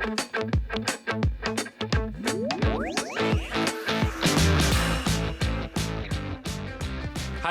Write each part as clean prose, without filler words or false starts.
Hi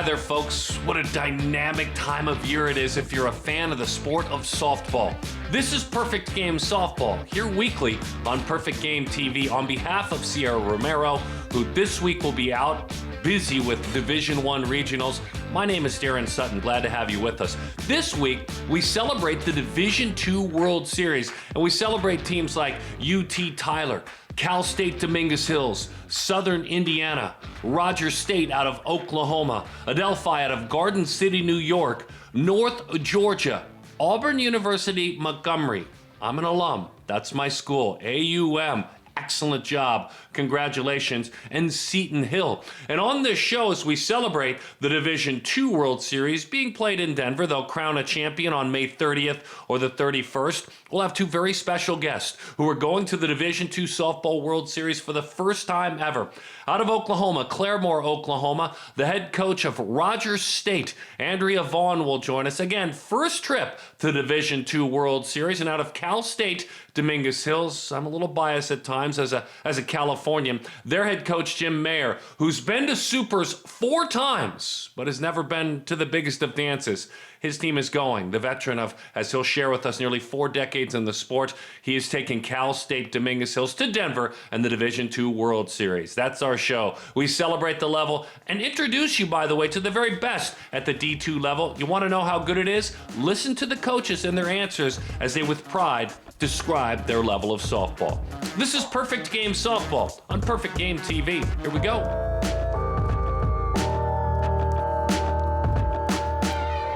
there, folks. What a dynamic time of year it is if you're a fan of the sport of softball. This is Perfect Game Softball, here weekly on Perfect Game TV on behalf of Sierra Romero, who this week will be out busy with Division I regionals. My name is Darren Sutton. Glad to have you with us. This week, we celebrate the Division II World Series, and we celebrate teams like UT Tyler, Cal State Dominguez Hills, Southern Indiana, Rogers State out of Oklahoma, Adelphi out of Garden City, New York, North Georgia, Auburn University, Montgomery. I'm an alum. That's my school, AUM. Excellent job. Congratulations. And Seton Hill. And on this show, as we celebrate the Division II World Series being played in Denver, they'll crown a champion on May 30th or the 31st. We'll have two very special guests who are going to the Division II Softball World Series for the first time ever. Out of Oklahoma, Claremore, Oklahoma, the head coach of Rogers State, Andrea Vaughan, will join us. Again, first trip to the Division II World Series. And out of Cal State, Dominguez Hills, I'm a little biased at times as a Californian, their head coach, Jim Maier, who's been to Supers 4 times, but has never been to the biggest of dances. His team is going. The veteran of, as he'll share with us, nearly 4 decades in the sport. He is taking Cal State Dominguez Hills to Denver and the Division II World Series. That's our show. We celebrate the level and introduce you, by the way, to the very best at the D2 level. You want to know how good it is? Listen to the coaches and their answers as they, with pride, describe their level of softball. This is Perfect Game Softball on Perfect Game TV. Here we go.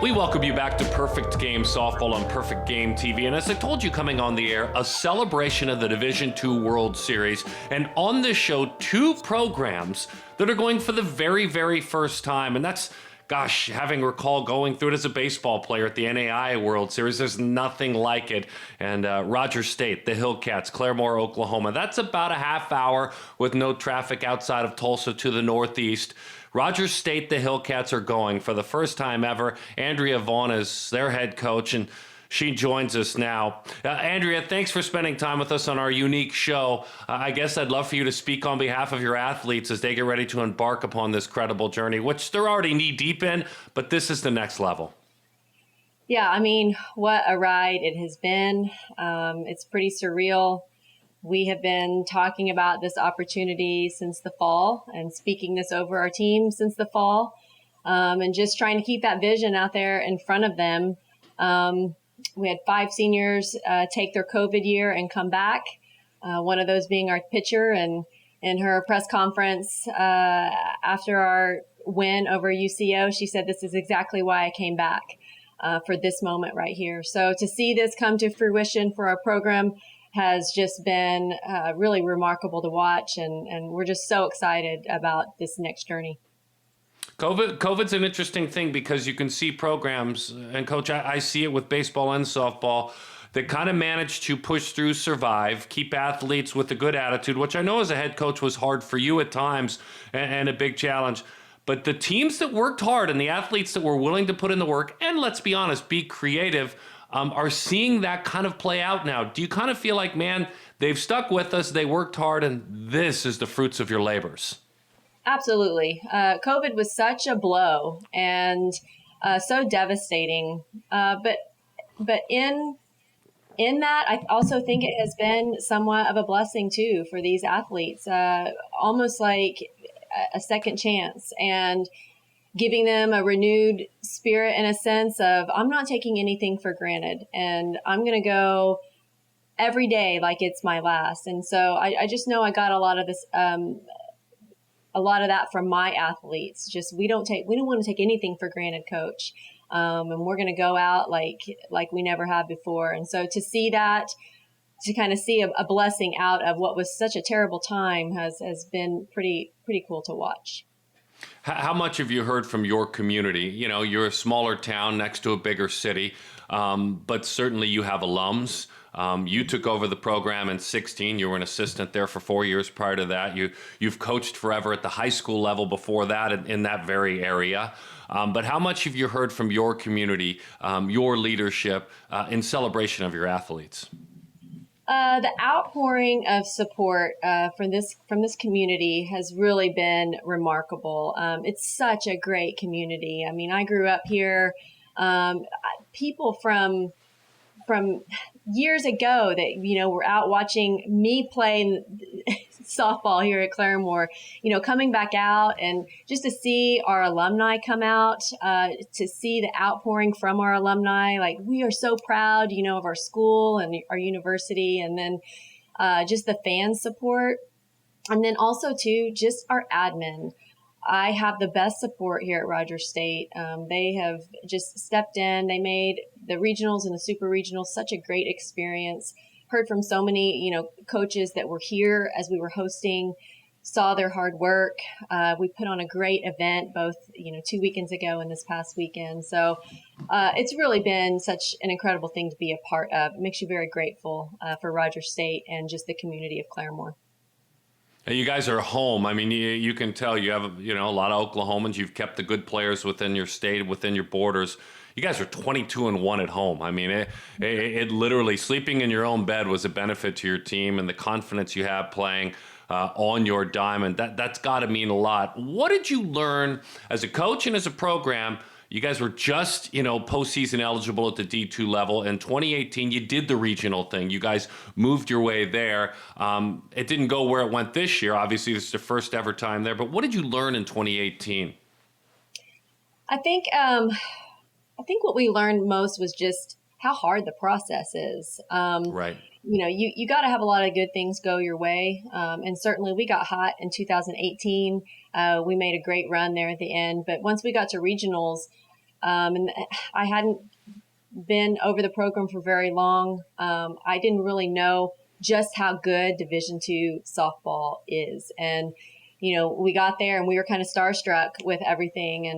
We welcome you back to Perfect Game Softball on Perfect Game TV. And as I told you coming on the air, a celebration of the Division II World Series. And on this show, 2 programs that are going for the very, very first time. And that's, gosh, having recall going through it as a baseball player at the NAIA World Series, there's nothing like it. And Rogers State, the Hillcats, Claremore, Oklahoma, that's about a half hour with no traffic outside of Tulsa to the northeast. Rogers State, the Hillcats are going for the first time ever. Andrea Vaughan is their head coach, and she joins us now. Andrea, thanks for spending time with us on our unique show. I guess I'd love for you to speak on behalf of your athletes as they get ready to embark upon this credible journey, which they're already knee-deep in, but this is the next level. Yeah, I mean, what a ride it has been. It's pretty surreal. We have been talking about this opportunity since the fall and speaking this over our team since the fall, and just trying to keep that vision out there in front of them. We had 5 seniors take their COVID year and come back, one of those being our pitcher. And in her press conference after our win over UCO, she said, "This is exactly why I came back for this moment right here." So to see this come to fruition for our program has just been really remarkable to watch, and we're just so excited about this next journey. COVID's an interesting thing because you can see programs, and Coach, I see it with baseball and softball, that kind of manage to push through, survive, keep athletes with a good attitude, which I know as a head coach was hard for you at times and a big challenge. But the teams that worked hard and the athletes that were willing to put in the work, and let's be honest, be creative, are seeing that kind of play out now. Do you kind of feel like, man, they've stuck with us, they worked hard, and this is the fruits of your labors? Absolutely. COVID was such a blow and so devastating. But in that, I also think it has been somewhat of a blessing too for these athletes, almost like a second chance, and giving them a renewed spirit in a sense of, I'm not taking anything for granted, and I'm going to go every day like it's my last. And so I just know I got a lot of this, a lot of that from my athletes. Just, we don't want to take anything for granted, Coach. And we're going to go out like we never have before. And so to see that, to kind of see a blessing out of what was such a terrible time has been pretty cool to watch. How much have you heard from your community? You know, you're a smaller town next to a bigger city, but certainly you have alums. You took over the program in 2016. You were an assistant there for 4 years prior to that. You've coached forever at the high school level before that in that very area. But how much have you heard from your community, your leadership, in celebration of your athletes? The outpouring of support from this community has really been remarkable. It's such a great community. I mean, I grew up here. People from years ago that were out watching me play softball here at Claremore, coming back out and just to see our alumni come out, to see the outpouring from our alumni, like we are so proud, of our school and our university, and then just the fan support, and then also too just our admin. I have the best support here at Rogers State. They have just stepped in. They made the regionals and the super regionals such a great experience. Heard from so many, coaches that were here as we were hosting, saw their hard work. We put on a great event, both, 2 weekends ago and this past weekend. So it's really been such an incredible thing to be a part of. It makes you very grateful for Rogers State and just the community of Claremore. You guys are home. I mean, you can tell you have a lot of Oklahomans. You've kept the good players within your state, within your borders. You guys are 22-1 at home. I mean, it literally, sleeping in your own bed was a benefit to your team, and the confidence you have playing on your diamond, that's got to mean a lot. What did you learn as a coach and as a program? You guys were just, postseason eligible at the D2 level. In 2018, you did the regional thing. You guys moved your way there. It didn't go where it went this year. Obviously, this is the first ever time there. But what did you learn in 2018? I think what we learned most was just how hard the process is. Right. You got to have a lot of good things go your way. And certainly we got hot in 2018. We made a great run there at the end. But once we got to regionals, and I hadn't been over the program for very long, I didn't really know just how good Division II softball is. And, we got there and we were kind of starstruck with everything.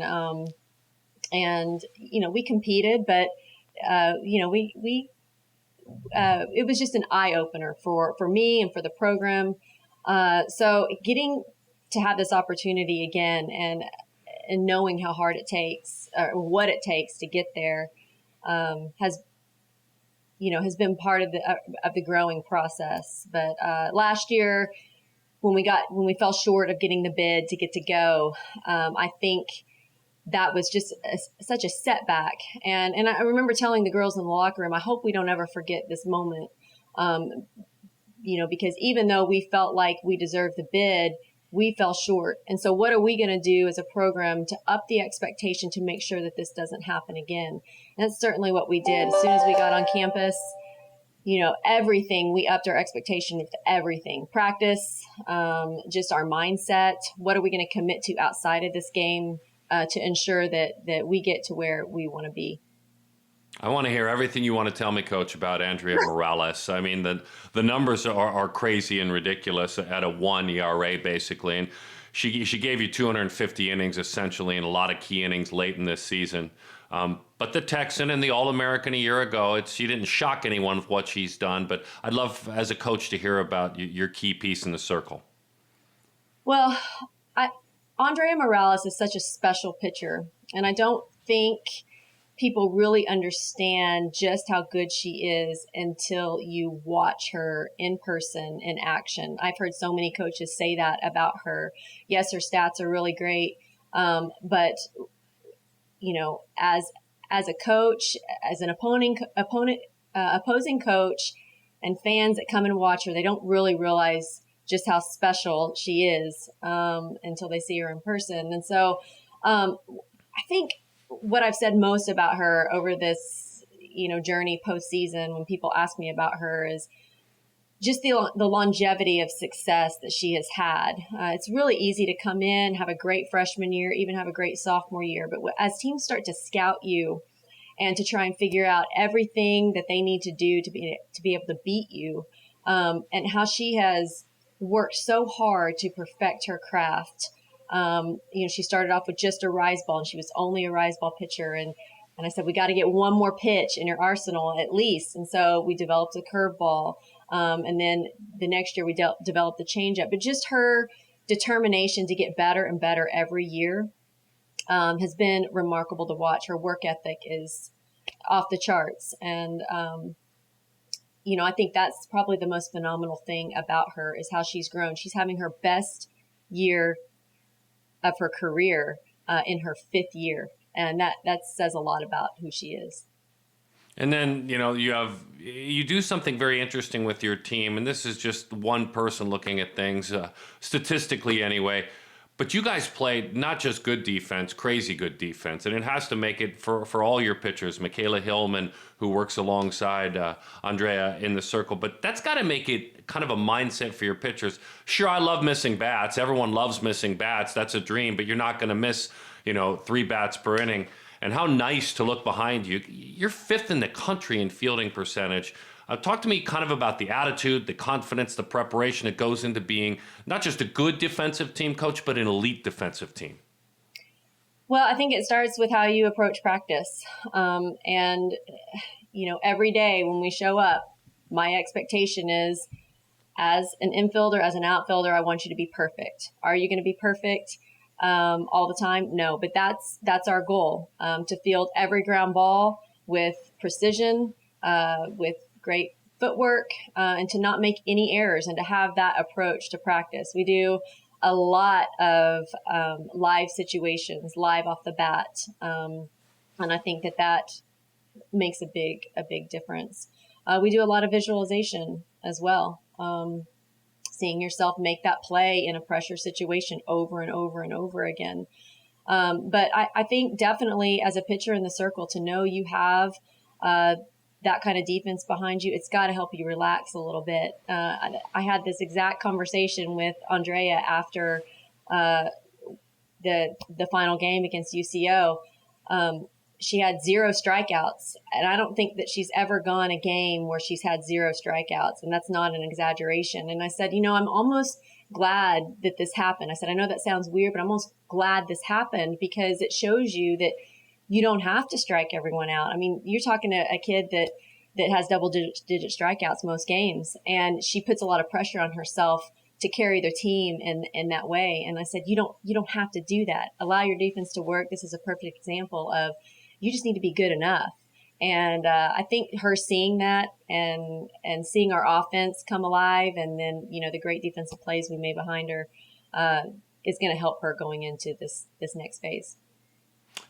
And we competed, but, it was just an eye opener for me and for the program. So getting to have this opportunity again and knowing how hard it takes or what it takes to get there, has been part of the growing process. But, last year when we fell short of getting the bid to get to go, I think that was just such a setback. And I remember telling the girls in the locker room, I hope we don't ever forget this moment. Because even though we felt like we deserved the bid, we fell short. And so what are we going to do as a program to up the expectation to make sure that this doesn't happen again? And that's certainly what we did. As soon as we got on campus, everything, we upped our expectation with everything. Practice, just our mindset. What are we going to commit to outside of this game? To ensure that we get to where we want to be. I want to hear everything you want to tell me, Coach, about Andrea Morales. I mean, the numbers are crazy and ridiculous at a 1 ERA, basically. And she gave you 250 innings, essentially, and a lot of key innings late in this season. But the Texan and the All-American a year ago, she didn't shock anyone with what she's done. But I'd love, as a coach, to hear about your key piece in the circle. Well, Andrea Morales is such a special pitcher, and I don't think people really understand just how good she is until you watch her in person, in action. I've heard so many coaches say that about her. Yes, her stats are really great, but as a coach, as an opposing coach, and fans that come and watch her, they don't really realize just how special she is until they see her in person. And so I think what I've said most about her over this, journey postseason, when people ask me about her, is just the longevity of success that she has had. It's really easy to come in, have a great freshman year, even have a great sophomore year. But as teams start to scout you and to try and figure out everything that they need to do to be able to beat you, and how she has worked so hard to perfect her craft. She started off with just a rise ball, and she was only a rise ball pitcher. And I said, we got to get one more pitch in your arsenal at least. And so we developed a curveball. And then the next year we developed the changeup. But just her determination to get better and better every year has been remarkable to watch. Her work ethic is off the charts. And I think that's probably the most phenomenal thing about her is how she's grown. She's having her best year of her career in her 5th year. And that says a lot about who she is. And then, you do something very interesting with your team, and this is just one person looking at things, statistically anyway. But you guys played not just good defense, crazy good defense, and it has to make it for all your pitchers. Michaela Hillman, who works alongside Andrea in the circle, but that's got to make it kind of a mindset for your pitchers. Sure, I love missing bats. Everyone loves missing bats. That's a dream, but you're not going to miss, 3 bats per inning. And how nice to look behind you. You're 5th in the country in fielding percentage. Talk to me kind of about the attitude, the confidence, the preparation that goes into being not just a good defensive team coach, but an elite defensive team. Well, I think it starts with how you approach practice. Every day when we show up, my expectation is as an infielder, as an outfielder, I want you to be perfect. Are you going to be perfect all the time? No, but that's our goal, to field every ground ball with precision, with great footwork, and to not make any errors and to have that approach to practice. We do a lot of live situations, live off the bat. And I think that makes a big difference. We do a lot of visualization as well. Seeing yourself make that play in a pressure situation over and over and over again. But I think definitely as a pitcher in the circle, to know you have that kind of defense behind you, it's got to help you relax a little bit. I had this exact conversation with Andrea after the final game against UCO. She had 0 strikeouts, and I don't think that she's ever gone a game where she's had 0 strikeouts, and that's not an exaggeration. And I said, I'm almost glad that this happened. I said, I know that sounds weird, but I'm almost glad this happened because it shows you that you don't have to strike everyone out. I mean, you're talking to a kid that has double-digit strikeouts most games, and she puts a lot of pressure on herself to carry their team in that way. And I said, you don't have to do that. Allow your defense to work. This is a perfect example of you just need to be good enough. And I think her seeing that and seeing our offense come alive, and then the great defensive plays we made behind her is going to help her going into this next phase.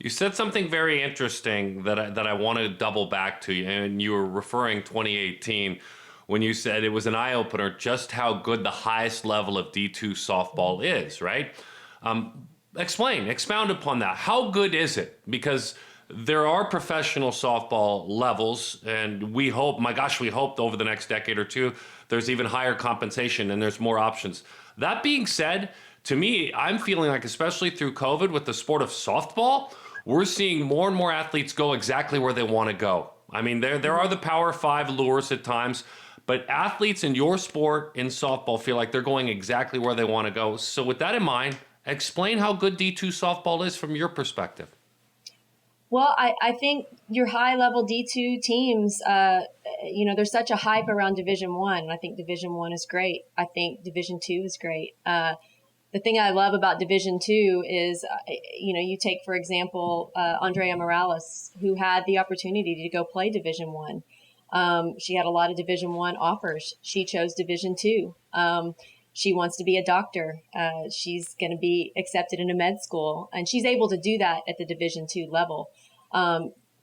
You said something very interesting that I want to double back to you, and you were referring 2018 when you said it was an eye-opener just how good the highest level of D2 softball is, right? Expound upon that. How good is it? Because there are professional softball levels, and we hope over the next decade or two, there's even higher compensation and there's more options. That being said, to me, I'm feeling like, especially through COVID with the sport of softball, we're seeing more and more athletes go exactly where they want to go. I mean, there are the Power 5 lures at times, but athletes in your sport in softball feel like they're going exactly where they want to go. So with that in mind, explain how good D2 softball is from your perspective. Well, I think your high-level D2 teams, there's such a hype around Division I. I think Division I is great. I think Division II is great. The thing I love about Division II is, you take, for example, Andrea Morales, who had the opportunity to go play Division I. She had a lot of Division I offers. She chose Division II. She wants to be a doctor. She's going to be accepted into med school, and she's able to do that at the Division II level.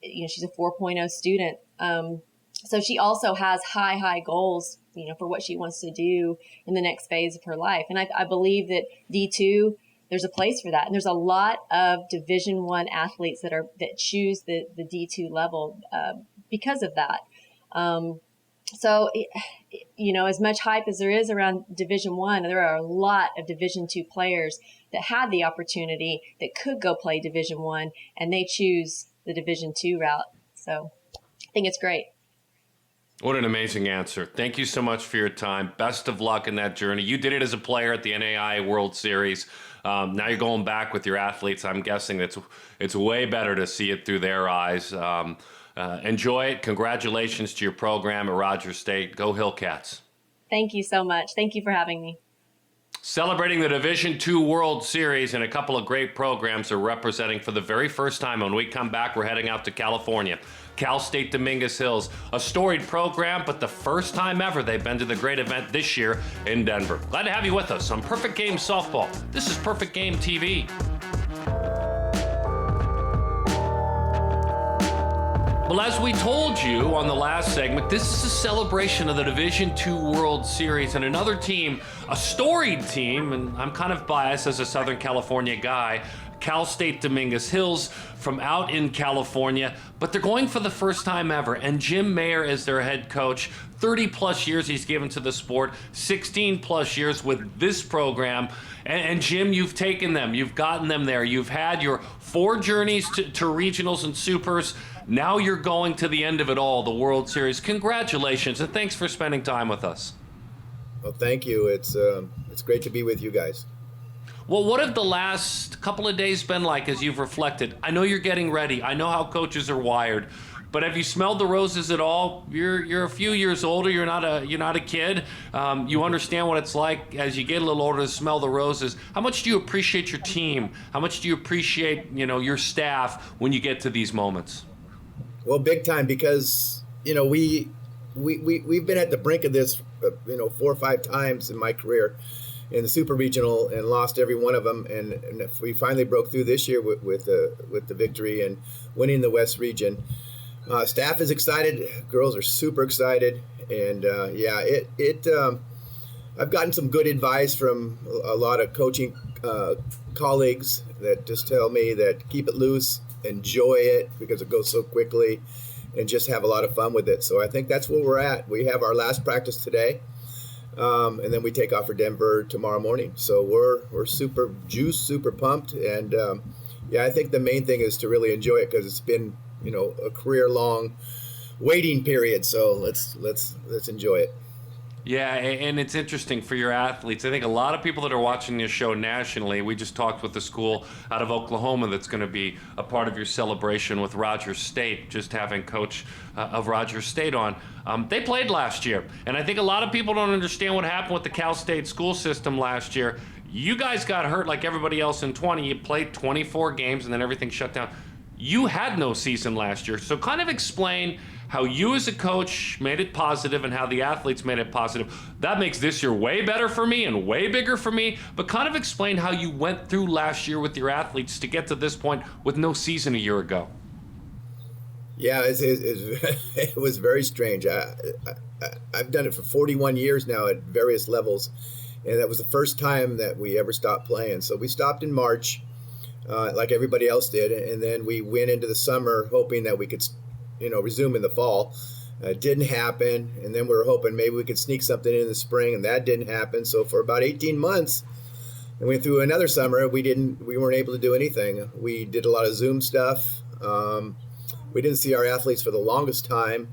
She's a 4.0 student. So she also has high goals, for what she wants to do in the next phase of her life. And I believe that D2, there's a place for that. And there's a lot of Division I athletes that choose the D2 level because of that. So, as much hype as there is around Division I, there are a lot of Division II players that had the opportunity that could go play Division I, and they choose the Division II route. So I think it's great. What an amazing answer. Thank you so much for your time. Best of luck in that journey. You did it as a player at the NCAA World Series. Now you're going back with your athletes. I'm guessing it's way better to see it through their eyes. Enjoy it. Congratulations to your program at Rogers State. Go Hillcats. Thank you so much. Thank you for having me. Celebrating the Division II World Series, and a couple of great programs are representing for the very first time. When we come back, we're heading out to California. Cal State Dominguez Hills. A storied program, but the first time ever they've been to the great event this year in Denver. Glad to have you with us on Perfect Game Softball. This is Perfect Game TV. Well, as we told you on the last segment, this is a celebration of the Division II World Series, and another team, a storied team, and I'm kind of biased as a Southern California guy, Cal State Dominguez Hills from out in California, but they're going for the first time ever, and Jim Maier is their head coach. 30 plus years he's given to the sport, 16 plus years with this program. And Jim, you've taken them, you've gotten them there. You've had your 4 journeys to regionals and supers. Now you're going to the end of it all, the World Series. Congratulations, and thanks for spending time with us. Well, thank you. It's great to be with you guys. Well, what have the last couple of days been like as you've reflected? I know you're getting ready. I know how coaches are wired. But have you smelled the roses at all? You're a few years older. You're not a kid. You understand what it's like as you get a little older to smell the roses. How much do you appreciate your team? How much do you appreciate your staff when you get to these moments? Well, big time, because we've been at the brink of this 4 or 5 times in my career in the super regional and lost every one of them, and we finally broke through this year with the victory and winning the West region. Staff is excited. Girls are super excited, and I've gotten some good advice from a lot of coaching colleagues that just tell me that keep it loose, enjoy it because it goes so quickly, and just have a lot of fun with it. So I think that's where we're at. We have our last practice today, and then we take off for Denver tomorrow morning. So we're super juiced, super pumped, and I think the main thing is to really enjoy it because it's been a career-long waiting period. So let's enjoy it. Yeah, and it's interesting for your athletes. I think a lot of people that are watching this show nationally, we just talked with the school out of Oklahoma that's going to be a part of your celebration with Rogers State, just having coach of Rogers State on. They played last year, and I think a lot of people don't understand what happened with the Cal State school system last year. You guys got hurt like everybody else in 20. You played 24 games, and then everything shut down. You had no season last year, so kind of explain how you as a coach made it positive and how the athletes made it positive. That makes this year way better for me and way bigger for me, but kind of explain how you went through last year with your athletes to get to this point with no season a year ago. Yeah, it was very strange. I've done it for 41 years now at various levels, and that was the first time that we ever stopped playing. So we stopped in March, like everybody else did, and then we went into the summer hoping that we could resume in the fall. It didn't happen, and then we were hoping maybe we could sneak something in the spring, and that didn't happen. So for about 18 months, and we went through another summer, we weren't able to do anything. We did a lot of Zoom stuff. We didn't see our athletes for the longest time,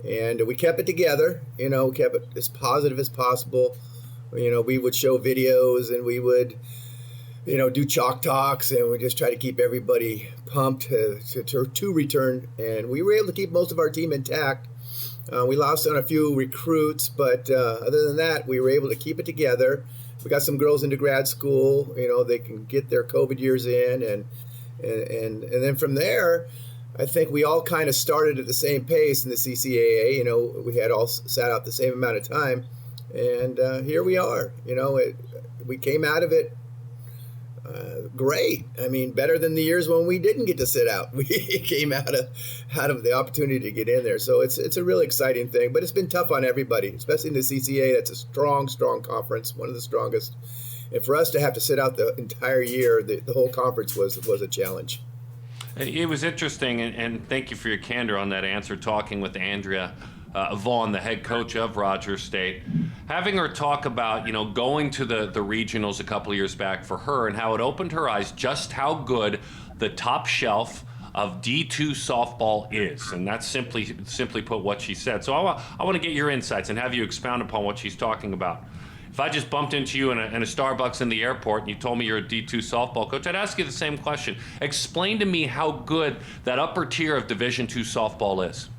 and we kept it together. Kept it as positive as possible. We would show videos, and we would do chalk talks, and we just try to keep everybody pumped to return. And we were able to keep most of our team intact. We lost on a few recruits, but other than that, we were able to keep it together. We got some girls into grad school. They can get their COVID years in, and then from there, I think we all kind of started at the same pace in the CCAA. We had all sat out the same amount of time, and here we are. We came out of it great. I mean, better than the years when we didn't get to sit out. We came out of the opportunity to get in there. So it's a really exciting thing, but it's been tough on everybody, especially in the CCA. That's a strong conference, one of the strongest. And for us to have to sit out the entire year, the whole conference was a challenge. It was interesting, and thank you for your candor on that answer, talking with Andrea Vaughan, the head coach of Rogers State, having her talk about, going to the regionals a couple of years back for her and how it opened her eyes just how good the top shelf of D2 softball is. And that's simply put what she said. So I want to get your insights and have you expound upon what she's talking about. If I just bumped into you in a Starbucks in the airport and you told me you're a D2 softball coach, I'd ask you the same question. Explain to me how good that upper tier of Division II softball is.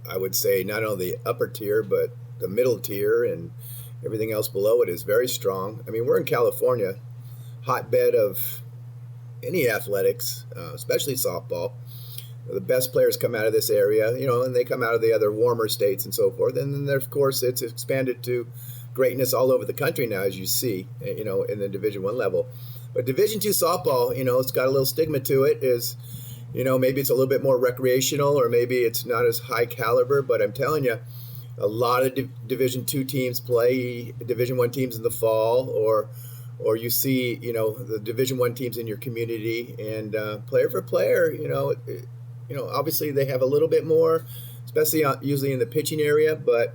I would say not only the upper tier, but the middle tier and everything else below it is very strong. I mean, we're in California, hotbed of any athletics, especially softball. the best players come out of this area, and they come out of the other warmer states and so forth. And then, of course, it's expanded to greatness all over the country now, as you see, in the Division I level. But Division II softball, it's got a little stigma to it. Maybe it's a little bit more recreational, or maybe it's not as high caliber. But I'm telling you, a lot of Division II teams play Division I teams in the fall, or you see, the Division I teams in your community, and player for player, obviously they have a little bit more, especially usually in the pitching area, but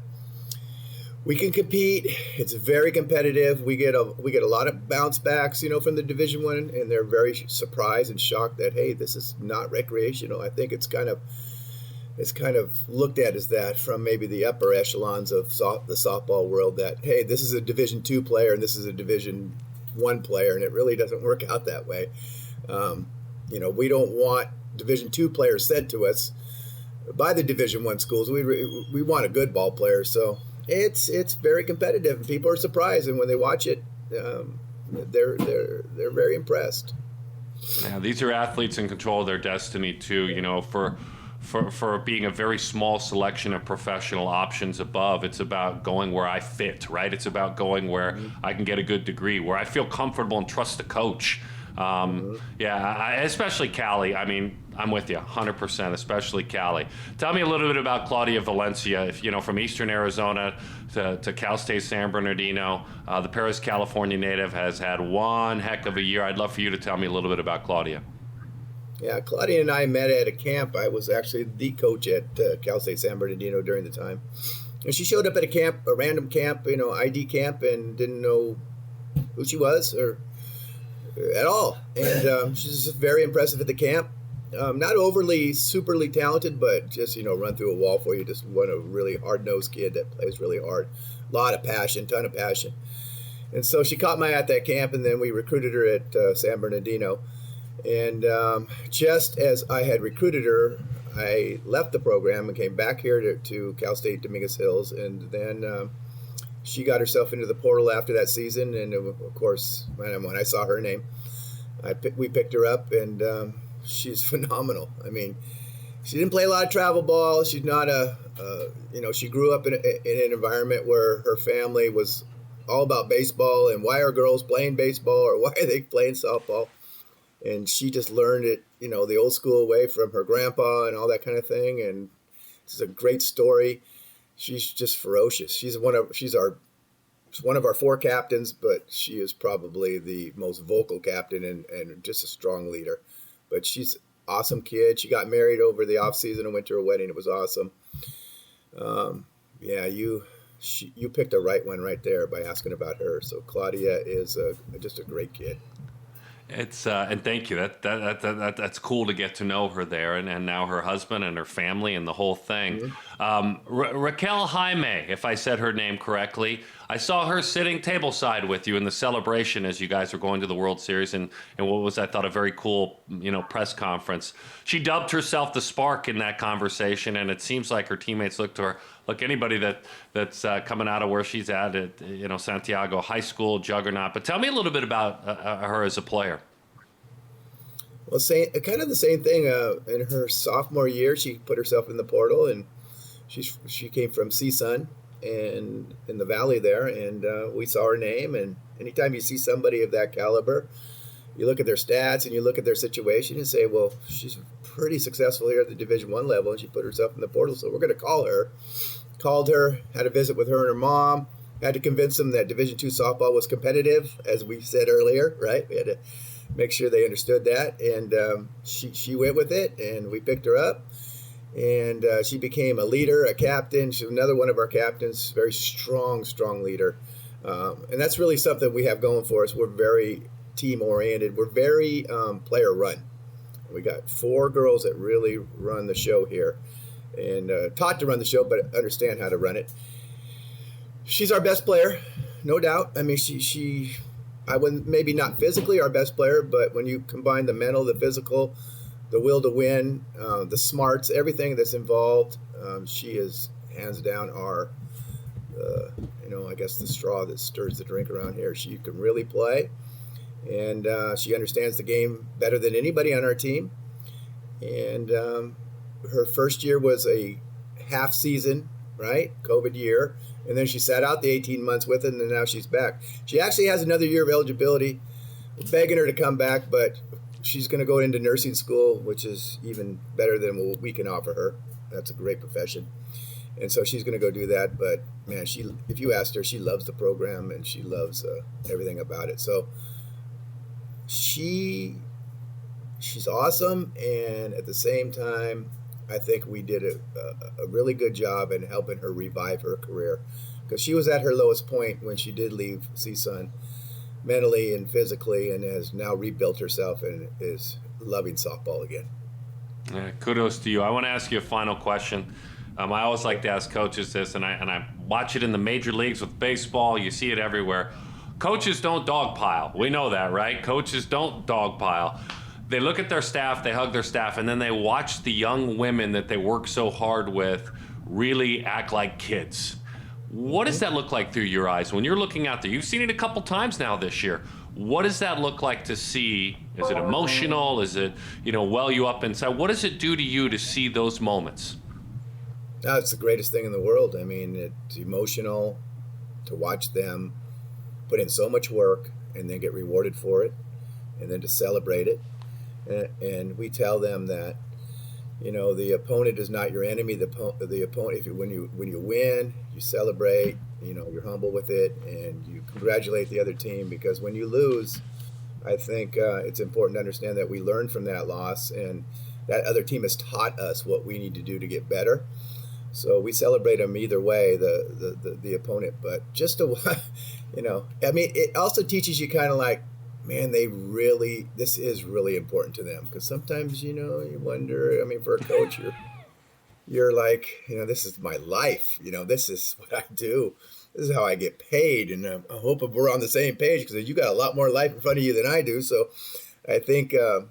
we can compete. It's very competitive. We get a lot of bounce backs, from the Division I, and they're very surprised and shocked that, hey, this is not recreational. I think it's kind of looked at as that from maybe the upper echelons of the softball world, that, hey, this is a Division II player and this is a Division I player, and it really doesn't work out that way. We don't want Division II players said to us by the Division I schools. We want a good ball player, so it's very competitive, and people are surprised, and when they watch it, they're very impressed. Yeah, these are athletes in control of their destiny too. For being a very small selection of professional options above, it's about going where I fit, right? It's about going where I can get a good degree, where I feel comfortable and trust the coach. Especially Cali. I mean, I'm with you 100%, especially Cali. Tell me a little bit about Claudia Valencia, from Eastern Arizona to Cal State San Bernardino. The Paris, California native has had one heck of a year. I'd love for you to tell me a little bit about Claudia. Yeah, Claudia and I met at a camp. I was actually the coach at Cal State San Bernardino during the time. And she showed up at a random camp, ID camp, and didn't know who she was or at all. And she's just very impressive at the camp. Not overly, superly talented, but just, run through a wall for you. Just one a really hard-nosed kid that plays really hard. A lot of passion, ton of passion. And so she caught my eye at that camp, and then we recruited her at San Bernardino. And just as I had recruited her, I left the program and came back here to Cal State Dominguez Hills. And then she got herself into the portal after that season. And of course, when I saw her name, we picked her up, and she's phenomenal. I mean, she didn't play a lot of travel ball. She's not she grew up in an environment where her family was all about baseball, and why are girls playing baseball, or why are they playing softball? And she just learned it, the old school way from her grandpa and all that kind of thing. And it's a great story. She's just ferocious. She's one of our four captains, but she is probably the most vocal captain and just a strong leader. But she's an awesome kid. She got married over the off season and went to her wedding. It was awesome. You picked a right one right there by asking about her. So Claudia is just a great kid. It's and thank you. That's cool to get to know her there, and now her husband and her family and the whole thing. Raquel Jaime, if I said her name correctly, I saw her sitting tableside with you in the celebration as you guys were going to the World Series, and what was, I thought, a very cool press conference. She dubbed herself the spark in that conversation, and it seems like her teammates look to her. Look, anybody that's coming out of where she's at Santiago High School, juggernaut. But tell me a little bit about her as a player. Well, kind of the same thing. In her sophomore year, she put herself in the portal, and she came from CSUN and in the valley there, and we saw her name. And anytime you see somebody of that caliber, you look at their stats and you look at their situation and say, well, she's pretty successful here at the Division I level, and she put herself in the portal, so we're going to call her. Called her, had a visit with her and her mom, had to convince them that Division II softball was competitive, as we said earlier, right? We had to make sure they understood that, and she went with it, and we picked her up, and she became a leader, a captain. She's another one of our captains, very strong leader, and that's really something we have going for us. We're very team-oriented. We're very player-run. We got 4 girls that really run the show here, and taught to run the show, but understand how to run it. She's our best player, no doubt. I mean, I wouldn't, maybe not physically our best player, but when you combine the mental, the physical, the will to win, the smarts, everything that's involved, she is hands down our, I guess the straw that stirs the drink around here. She can really play, and she understands the game better than anybody on our team. and her first year was a half season, right? COVID year. And then she sat out the 18 months with it, and then now she's back. She actually has another year of eligibility. We're begging her to come back, but she's going to go into nursing school, which is even better than what we can offer her. That's a great profession. And so she's going to go do that. But, man, if you asked her, she loves the program, and she loves everything about it. So she's awesome, and at the same time, I think we did a really good job in helping her revive her career, because she was at her lowest point when she did leave CSUN, mentally and physically, and has now rebuilt herself and is loving softball again. Yeah, kudos to you. I want to ask you a final question. I always like to ask coaches this, and I watch it in the major leagues with baseball. You see it everywhere. Coaches don't dogpile. We know that, right? Coaches don't dogpile. They look at their staff, they hug their staff, and then they watch the young women that they work so hard with really act like kids. What does that look like through your eyes when you're looking out there? You've seen it a couple times now this year. What does that look like to see? Is it emotional? Is it, well you up inside? What does it do to you to see those moments? No, it's the greatest thing in the world. I mean, it's emotional to watch them put in so much work and then get rewarded for it, and then to celebrate it. And we tell them that, the opponent is not your enemy. The opponent, when you win, you celebrate. You're humble with it, and you congratulate the other team, because when you lose, I think it's important to understand that we learned from that loss, and that other team has taught us what we need to do to get better. So we celebrate them either way, the opponent. But just to, it also teaches you kind of like, man, this is really important to them, because sometimes, you wonder, for a coach, you're like, this is my life, this is what I do. This is how I get paid. And I hope we're on the same page, because you got a lot more life in front of you than I do. So I think, and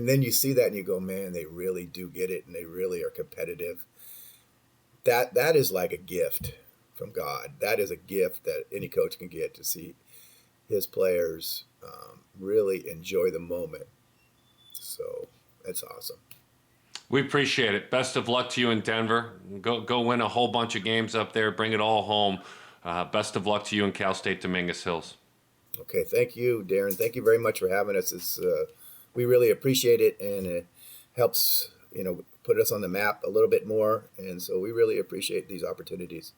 then you see that and you go, man, they really do get it, and they really are competitive. That is like a gift from God. That is a gift that any coach can get, to see his players really enjoy the moment. So that's awesome. We appreciate it. Best of luck to you in Denver. Go win a whole bunch of games up there. Bring it all home. Best of luck to you in Cal State Dominguez Hills. Okay, thank you, Darren. Thank you very much for having us. We really appreciate it, and it helps put us on the map a little bit more. And so we really appreciate these opportunities.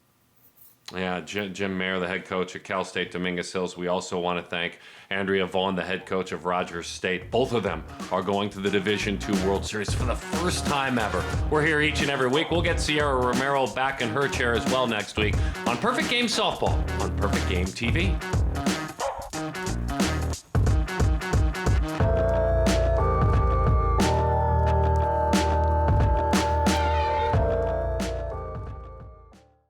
Yeah, Jim Maier, the head coach at Cal State Dominguez Hills. We also want to thank Andrea Vaughan, the head coach of Rogers State. Both of them are going to the Division II World Series for the first time ever. We're here each and every week. We'll get Sierra Romero back in her chair as well next week on Perfect Game Softball on Perfect Game TV.